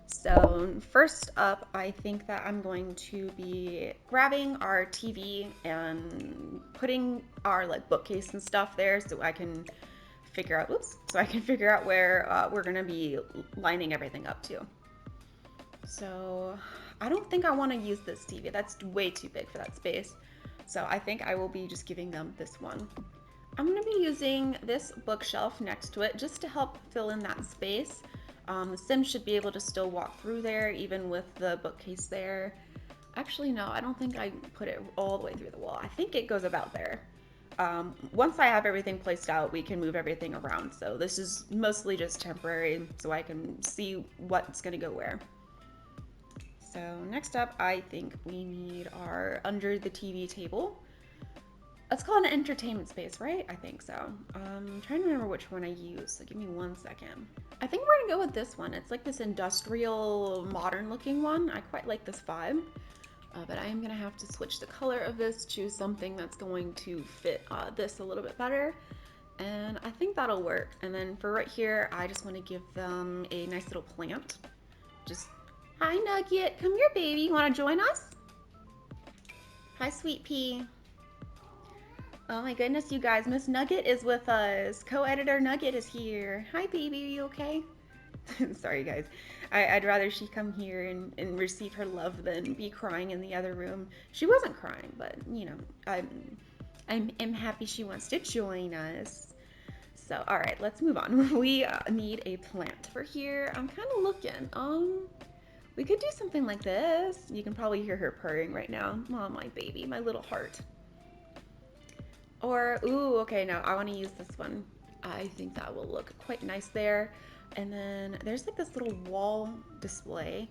So first up, I think that I'm going to be grabbing our TV and putting our like bookcase and stuff there so I can figure out, where we're gonna be lining everything up to. So I don't think I wanna use this TV. That's way too big for that space. So I think I will be just giving them this one. I'm gonna be using this bookshelf next to it just to help fill in that space. The Sims should be able to still walk through there even with the bookcase there. Actually, no, I don't think I put it all the way through the wall. I think it goes about there. Once I have everything placed out, we can move everything around. So this is mostly just temporary so I can see what's gonna go where. So next up, I think we need our under the TV table. Let's call it an entertainment space, right? I think so. I'm trying to remember which one I used, so give me 1 second. I think we're gonna go with this one. It's like this industrial, modern looking one. I quite like this vibe. But I am going to have to switch the color of this to something that's going to fit this a little bit better. And I think that'll work. And then for right here, I just want to give them a nice little plant. Just, hi Nugget, come here baby, you want to join us? Hi Sweet Pea. Oh my goodness, you guys, Miss Nugget is with us. Co-editor Nugget is here. Hi baby, are you okay? Sorry guys, I'd rather she come here and receive her love than be crying in the other room. She wasn't crying, but you know, I'm happy she wants to join us. So all right, let's move on. We need a plant for here. I'm kind of looking. We could do something like this. You can probably hear her purring right now. Oh, my baby, my little heart. Or, ooh, okay, no, I want to use this one. I think that will look quite nice there. And then there's like this little wall display.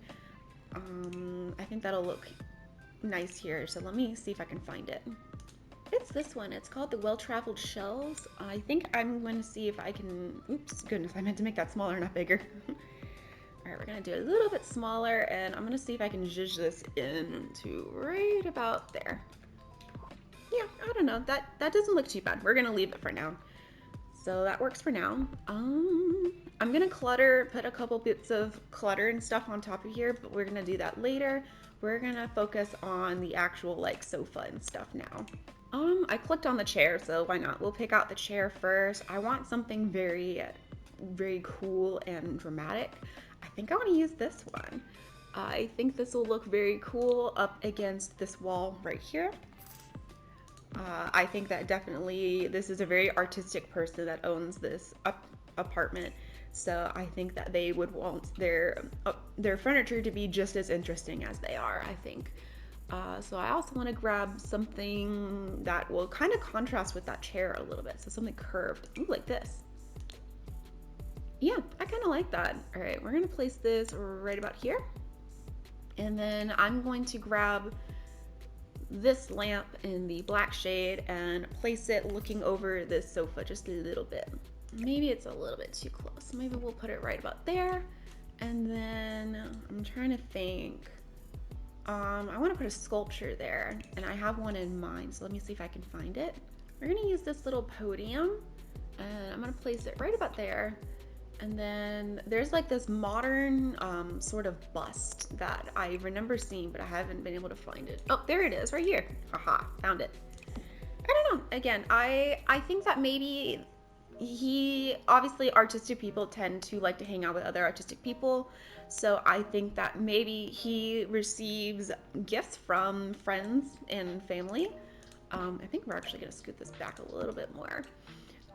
I think that'll look nice here. So let me see if I can find it. It's this one. It's called the Well-Traveled Shelves. I think I'm going to see if I can, oops, goodness, I meant to make that smaller, not bigger. All right, we're gonna do it a little bit smaller, and I'm gonna see if I can zhuzh this into right about there. Yeah, I don't know, that doesn't look too bad. We're gonna leave it for now. So that works for now. I'm gonna put a couple bits of clutter and stuff on top of here, but we're gonna do that later. We're gonna focus on the actual like sofa and stuff now. I clicked on the chair, so why not? We'll pick out the chair first. I want something very, very cool and dramatic. I think I want to use this one. I think this will look very cool up against this wall right here. I think that definitely, this is a very artistic person that owns this apartment. So I think that they would want their furniture to be just as interesting as they are, I think. So I also want to grab something that will kind of contrast with that chair a little bit. So something curved, ooh, like this. Yeah, I kind of like that. All right, we're gonna place this right about here. And then I'm going to grab this lamp in the black shade and place it looking over this sofa just a little bit. Maybe it's a little bit too close. Maybe we'll put it right about there. And then I'm trying to think. I want to put a sculpture there, and I have one in mind, so let me see if I can find it. We're gonna use this little podium, and I'm gonna place it right about there. And then there's like this modern sort of bust that I remember seeing, but I haven't been able to find it. Oh, there it is, right here. Aha, found it. I don't know. Again, I think that maybe obviously artistic people tend to like to hang out with other artistic people. So I think that maybe he receives gifts from friends and family. I think we're actually gonna scoot this back a little bit more.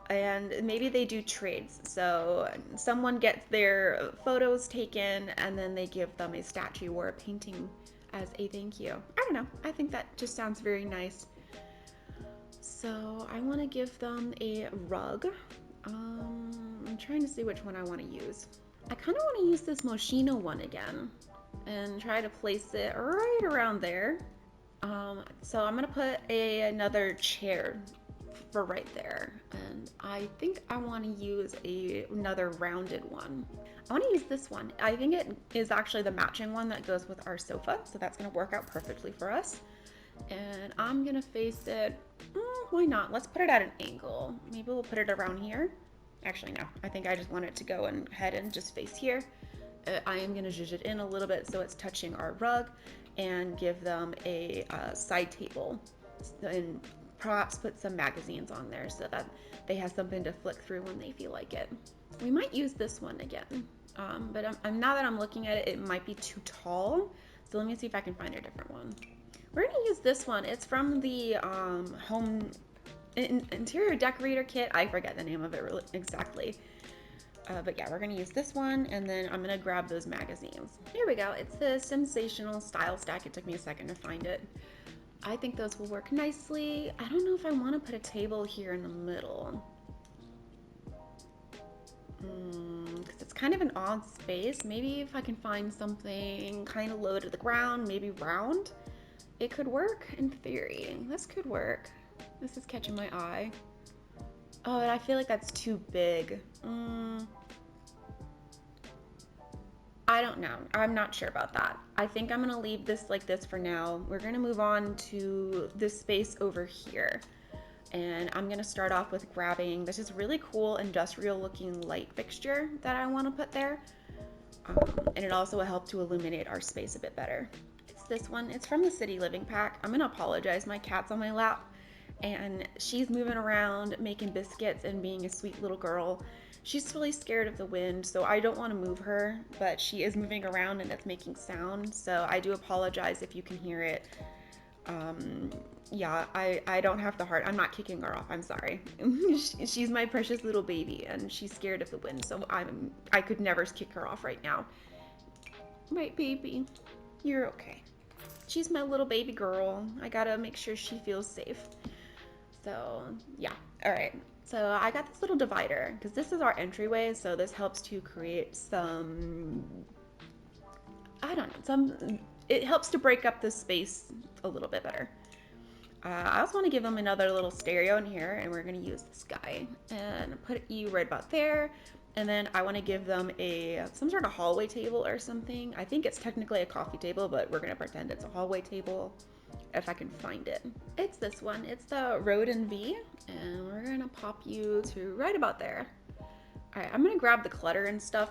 And maybe they do trades. So someone gets their photos taken and then they give them a statue or a painting as a thank you. I don't know. I think that just sounds very nice. So I want to give them a rug. I'm trying to see which one I want to use. I kind of want to use this Moschino one again and try to place it right around there. So I'm gonna put another chair for right there, and I think I want to use another rounded one. I want to use this one. I think it is actually the matching one that goes with our sofa, so that's gonna work out perfectly for us. And I'm gonna face it, why not? Let's put it at an angle. Maybe we'll put it around here. Actually, no, I think I just want it to go ahead and just face here. I am gonna zhuzh it in a little bit so it's touching our rug, and give them a side table, and perhaps put some magazines on there so that they have something to flick through when they feel like it. We might use this one again, but now that I'm looking at it, it might be too tall. So let me see if I can find a different one. We're gonna use this one. It's from the home interior decorator kit. I forget the name of it really exactly. But yeah, we're gonna use this one, and then I'm gonna grab those magazines. Here we go. It's the Sensational Style Stack. It took me a second to find it. I think those will work nicely. I don't know if I want to put a table here in the middle. Because it's kind of an odd space. Maybe if I can find something kind of low to the ground, maybe round, it could work in theory. This could work. This is catching my eye. Oh, and I feel like that's too big. I don't know. I'm not sure about that. I think I'm gonna leave this like this for now. We're gonna move on to this space over here. And I'm gonna start off with grabbing this is really cool industrial looking light fixture that I wanna put there. And it also will help to illuminate our space a bit better. It's this one, it's from the City Living Pack. I'm gonna apologize, my cat's on my lap and she's moving around making biscuits and being a sweet little girl. She's really scared of the wind, so I don't want to move her, but she is moving around and it's making sound, so I do apologize if you can hear it. Yeah, I don't have the heart. I'm not kicking her off. I'm sorry. She's my precious little baby and she's scared of the wind, so I could never kick her off right now. Right, baby? You're okay. She's my little baby girl. I gotta make sure she feels safe. So, yeah. All right. So I got this little divider because this is our entryway, so this helps to create some, I don't know, it helps to break up the space a little bit better. I also want to give them another little stereo in here, and we're going to use this guy and put you right about there. And then I want to give them some sort of hallway table or something. I think it's technically a coffee table, but we're going to pretend it's a hallway table if I can find it. It's this one. It's the Rodin V, and we're going to pop you to right about there. All right, I'm going to grab the clutter and stuff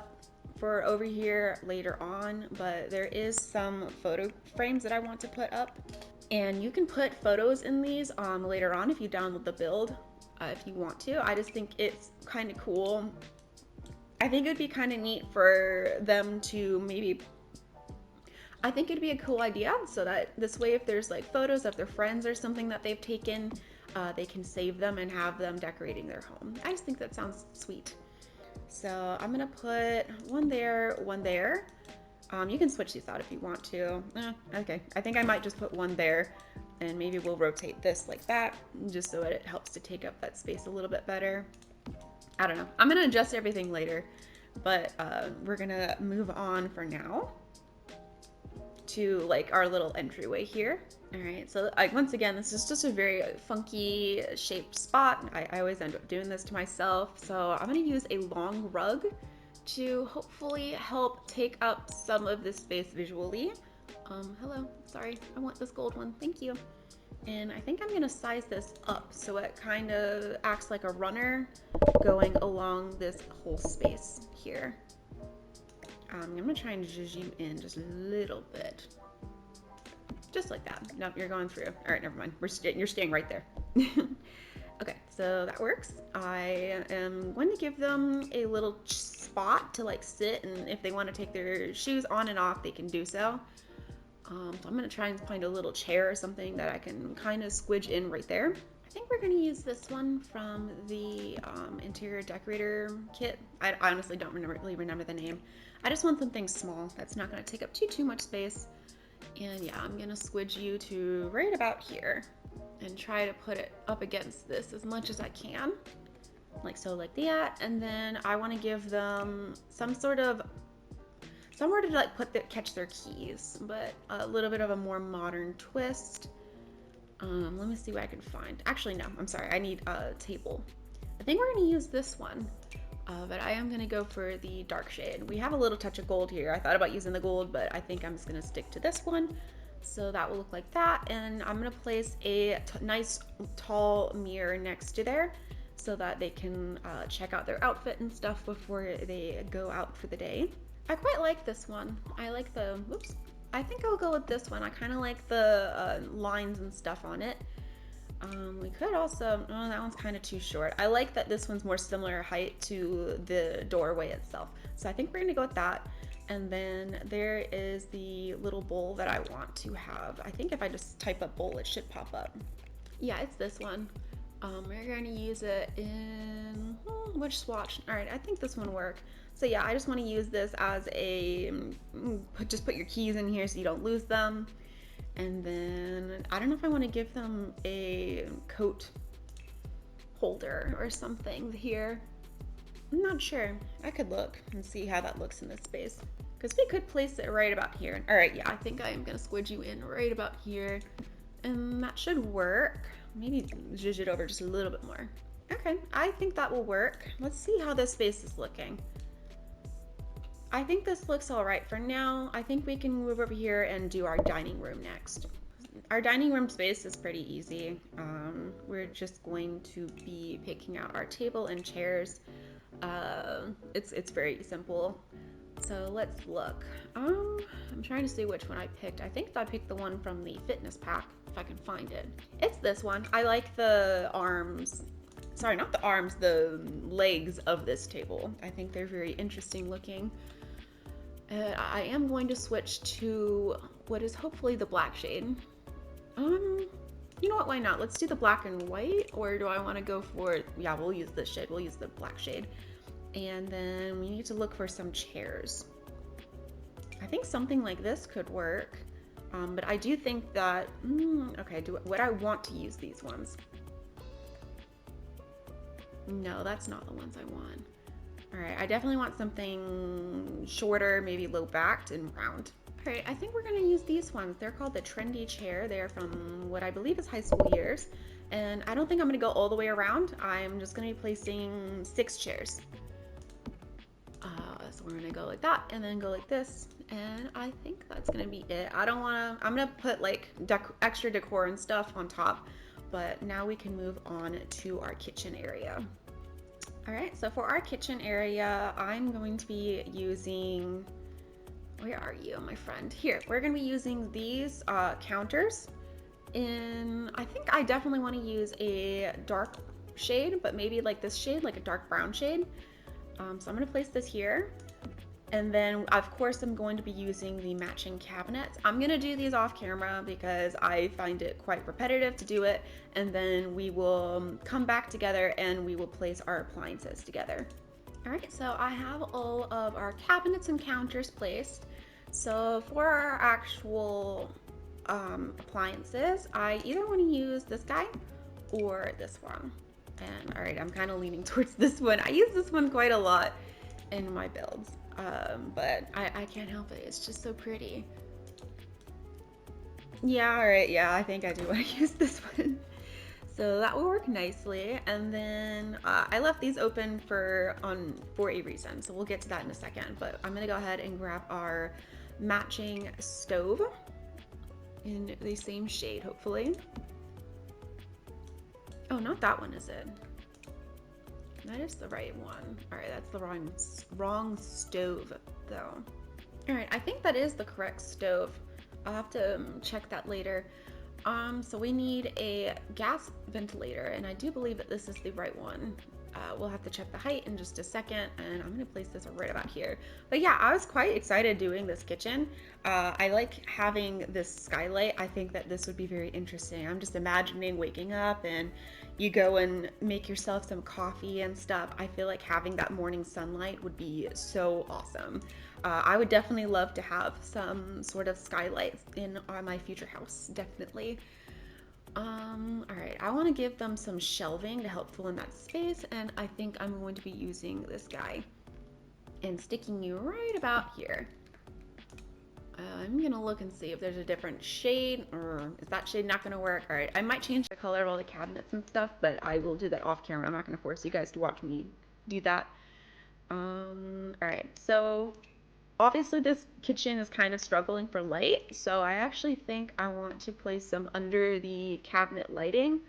for over here later on, but there is some photo frames that I want to put up. And you can put photos in these later on if you download the build, if you want to. I just think it's kind of cool. I think it'd be kind of neat for them to maybe, I think it'd be a cool idea so that this way if there's like photos of their friends or something that they've taken, they can save them and have them decorating their home. I just think that sounds sweet. So I'm gonna put one there, one there. You can switch these out if you want to. Okay, I think I might just put one there and maybe we'll rotate this like that just so it helps to take up that space a little bit better. I don't know. I'm gonna adjust everything later, but we're gonna move on for now to like our little entryway here. All right, so once again, this is just a very funky shaped spot. I always end up doing this to myself. So I'm gonna use a long rug to hopefully help take up some of this space visually. Hello, sorry, I want this gold one, thank you. And I think I'm gonna size this up so it kind of acts like a runner going along this whole space here. I'm gonna try and zhuzh you in just a little bit. Just like that. Nope, you're going through. All right, never mind. You're staying right there. Okay, so that works. I am going to give them a little spot to like sit, and if they want to take their shoes on and off, they can do so. So I'm gonna try and find a little chair or something that I can kind of squidge in right there. I think we're gonna use this one from the interior decorator kit. I honestly don't really remember the name. I just want something small that's not gonna take up too much space. And yeah, I'm gonna squidge you to right about here and try to put it up against this as much as I can. Like so, like that. And then I wanna give them somewhere to like catch their keys, but a little bit of a more modern twist. Let me see what I can find. Actually, no, I'm sorry, I need a table. I think we're gonna use this one, but I am gonna go for the dark shade. We have a little touch of gold here. I thought about using the gold, but I think I'm just gonna stick to this one. So that will look like that, and I'm gonna place a nice tall mirror next to there so that they can check out their outfit and stuff before they go out for the day. I quite like this one. I like the, whoops. I think I'll go with this one. I kind of like the lines and stuff on it. We could also, oh, that one's kind of too short. I like that this one's more similar height to the doorway itself. So I think we're gonna go with that. And then there is the little bowl that I want to have. I think if I just type up bowl, it should pop up. Yeah, it's this one. We're gonna use it in, which swatch? All right, I think this one will work. So yeah, I just want to use this as a, just put your keys in here so you don't lose them. And then, I don't know if I want to give them a coat holder or something here. I'm not sure. I could look and see how that looks in this space. Because we could place it right about here. All right, yeah, I think I am going to squidge you in right about here. And that should work. Maybe zhuzh it over just a little bit more. Okay, I think that will work. Let's see how this space is looking. I think this looks all right for now. I think we can move over here and do our dining room next. Our dining room space is pretty easy. We're just going to be picking out our table and chairs. It's very simple. So let's look. I'm trying to see which one I picked. I think I picked the one from the fitness pack, if I can find it. It's this one. I like the arms. Sorry, not the arms, the legs of this table. I think they're very interesting looking. I am going to switch to what is hopefully the black shade. You know what, why not? Let's do the black and white, or do I want to go for, yeah, we'll use this shade. We'll use the black shade. And then we need to look for some chairs. I think something like this could work. But I do think that, okay, would I want to use these ones? No, that's not the ones I want. All right, I definitely want something shorter, maybe low backed and round. All right, I think we're gonna use these ones. They're called the Trendy Chair. They're from what I believe is high school years. And I don't think I'm gonna go all the way around. I'm just gonna be placing 6 chairs. So we're gonna go like that and then go like this. And I think that's gonna be it. I'm gonna put like extra decor and stuff on top, but now we can move on to our kitchen area. All right, so for our kitchen area, I'm going to be using, where are you, my friend? Here, we're gonna be using these counters. I think I definitely wanna use a dark shade, but maybe like this shade, like a dark brown shade. So I'm gonna place this here. And then of course I'm going to be using the matching cabinets. I'm gonna do these off camera because I find it quite repetitive to do it. And then we will come back together and we will place our appliances together. All right, so I have all of our cabinets and counters placed. So for our actual appliances, I either want to use this guy or this one. And all right, I'm kind of leaning towards this one. I use this one quite a lot in my builds, but I can't help it. It's just so pretty. Yeah, all right, yeah, I think I do want to use this one. So that will work nicely. And then I left these open for a reason. So we'll get to that in a second, but I'm gonna go ahead and grab our matching stove in the same shade, hopefully. Oh, not that one, is it? That is the right one. All right, that's the wrong stove though. All right, I think that is the correct stove. I'll have to check that later. So we need a gas ventilator, and I do believe that this is the right one. We'll have to check the height in just a second, and I'm gonna place this right about here. But yeah, I was quite excited doing this kitchen. I like having this skylight. I think that this would be very interesting. I'm just imagining waking up and you go and make yourself some coffee and stuff. I feel like having that morning sunlight would be so awesome. I would definitely love to have some sort of skylight in my future house, definitely. All right, I want to give them some shelving to help fill in that space, and I think I'm going to be using this guy and sticking you right about here. I'm gonna look and see if there's a different shade, or is that shade not gonna work? All right, I might change the color of all the cabinets and stuff, but I will do that off camera. I'm not gonna force you guys to watch me do that. All right, so obviously this kitchen is kind of struggling for light, so I actually think I want to place them under the cabinet lighting.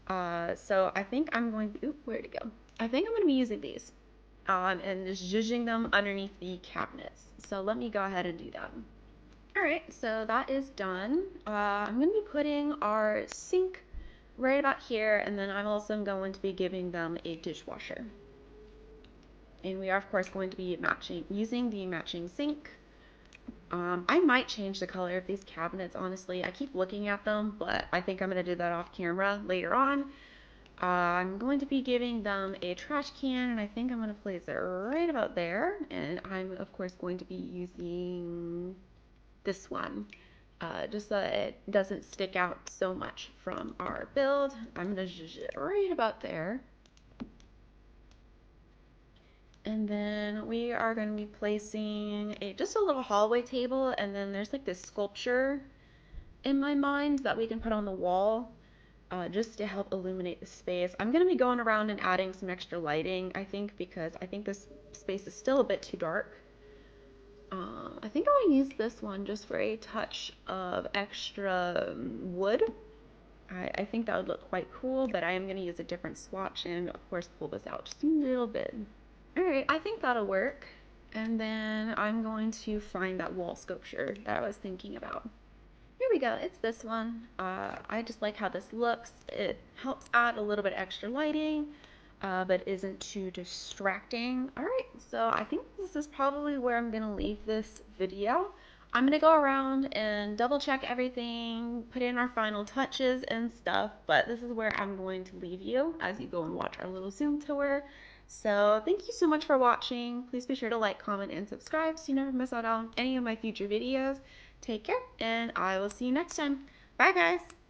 So I think I'm going to, where'd it go? I think I'm going to be using these and just zhuzhing them underneath the cabinets. So let me go ahead and do that. All right, so that is done. I'm going to be putting our sink right about here, and then I'm also going to be giving them a dishwasher. And we are of course going to be using the matching sink. I might change the color of these cabinets, honestly. I keep looking at them, but I think I'm going to do that off camera later on. I'm going to be giving them a trash can, and I think I'm going to place it right about there. And I'm of course going to be using this one, just so that it doesn't stick out so much from our build. I'm going to zhuzh it right about there. And then we are going to be placing just a little hallway table, and then there's like this sculpture in my mind that we can put on the wall just to help illuminate the space. I'm going to be going around and adding some extra lighting, I think, because I think this space is still a bit too dark. I think I'll use this one just for a touch of extra wood. I think that would look quite cool, but I am going to use a different swatch and of course pull this out just a little bit. Alright, I think that'll work. And then I'm going to find that wall sculpture that I was thinking about. Here we go, it's this one. I just like how this looks. It helps add a little bit extra lighting, but isn't too distracting. Alright, so I think this is probably where I'm gonna leave this video. I'm gonna go around and double check everything, put in our final touches and stuff, but this is where I'm going to leave you as you go and watch our little Zoom tour. So thank you so much for watching. Please be sure to like, comment, and subscribe so you never miss out on any of my future videos. Take care, and I will see you next time. Bye, guys.